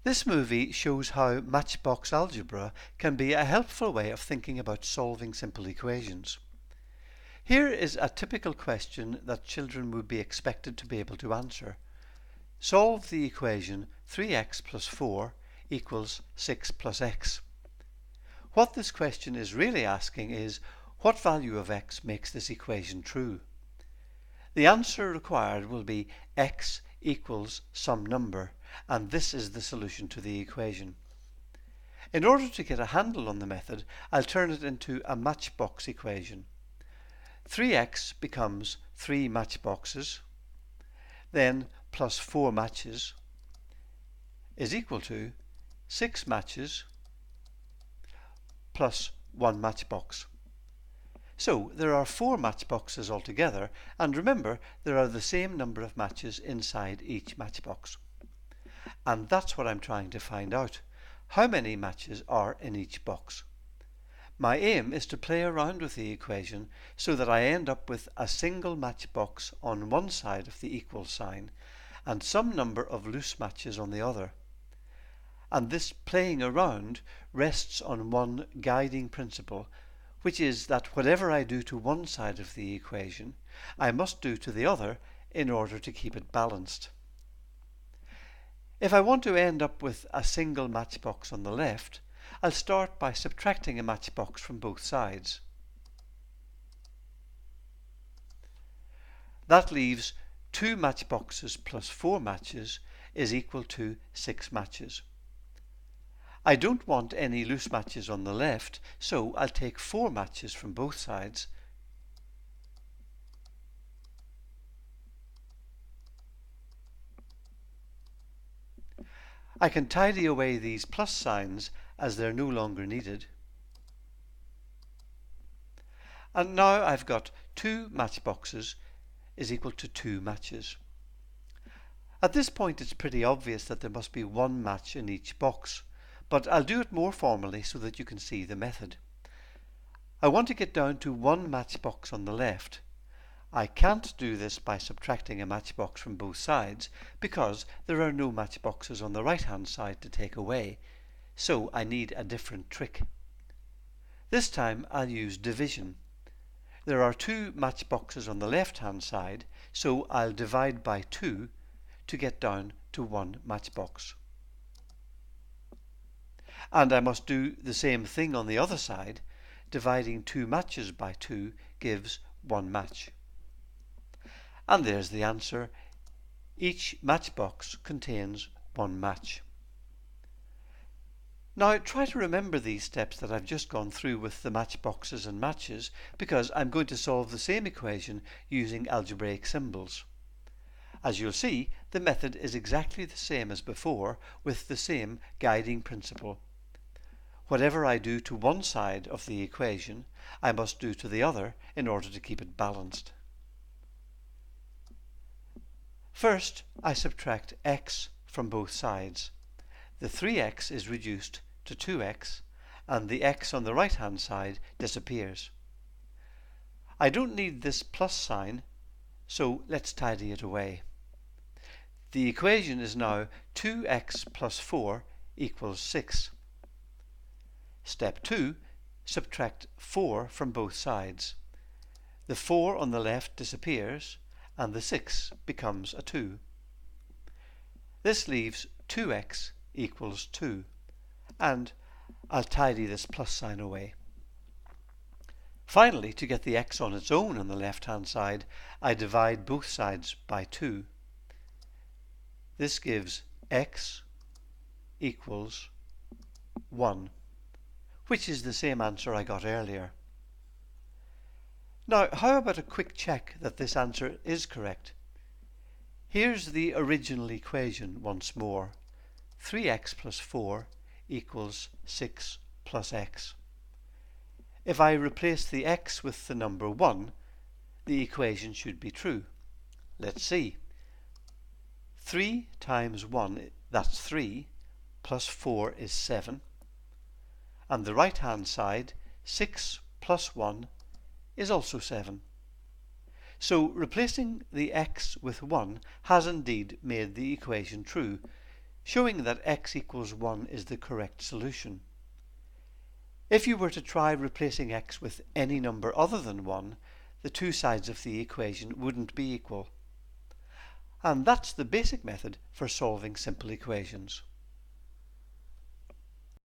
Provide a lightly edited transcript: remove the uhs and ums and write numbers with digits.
This movie shows how matchbox algebra can be a helpful way of thinking about solving simple equations. Here is a typical question that children would be expected to be able to answer. Solve the equation 3x plus 4 equals 6 plus x. What this question is really asking is, what value of x makes this equation true? The answer required will be x equals some number, and this is the solution to the equation. In order to get a handle on the method, I'll turn it into a matchbox equation. 3x becomes 3 matchboxes, then plus 4 matches is equal to 6 matches plus 1 matchbox. So there are 4 matchboxes altogether, and remember there are the same number of matches inside each matchbox. And that's what I'm trying to find out. How many matches are in each box? My aim is to play around with the equation so that I end up with a single matchbox on one side of the equal sign and some number of loose matches on the other. And this playing around rests on one guiding principle, which is that whatever I do to one side of the equation, I must do to the other in order to keep it balanced. If I want to end up with a single matchbox on the left, I'll start by subtracting a matchbox from both sides. That leaves 2 matchboxes plus 4 matches is equal to 6 matches. I don't want any loose matches on the left, so I'll take 4 matches from both sides. I can tidy away these plus signs as they're no longer needed. And now I've got 2 matchboxes is equal to 2 matches. At this point it's pretty obvious that there must be 1 match in each box, but I'll do it more formally so that you can see the method. I want to get down to 1 matchbox on the left. I can't do this by subtracting a matchbox from both sides because there are no matchboxes on the right hand side to take away, so I need a different trick. This time I'll use division. There are 2 matchboxes on the left hand side, so I'll divide by 2 to get down to 1 matchbox. And I must do the same thing on the other side. Dividing 2 matches by 2 gives 1 match. And there's the answer. Each matchbox contains 1 match. Now try to remember these steps that I've just gone through with the matchboxes and matches, because I'm going to solve the same equation using algebraic symbols. As you'll see, the method is exactly the same as before, with the same guiding principle. Whatever I do to one side of the equation, I must do to the other in order to keep it balanced. First, I subtract x from both sides. The 3x is reduced to 2x, and the x on the right hand side disappears. I don't need this plus sign, so let's tidy it away. The equation is now 2x plus 4 equals 6. Step 2, subtract 4 from both sides. The 4 on the left disappears, and the 6 becomes a 2. This leaves 2x equals 2, and I'll tidy this plus sign away. Finally, to get the x on its own on the left hand side, I divide both sides by 2. This gives x equals 1, which is the same answer I got earlier. Now, how about a quick check that this answer is correct? Here's the original equation once more. 3x plus 4 equals 6 plus x. If I replace the x with the number 1, the equation should be true. Let's see. 3 times 1, that's 3, plus 4 is 7. And the right hand side, 6 plus 1 is also 7. So replacing the x with 1 has indeed made the equation true. showing that x equals 1 is the correct solution. If you were to try replacing x with any number other than 1, the two sides of the equation wouldn't be equal. And that's the basic method for solving simple equations.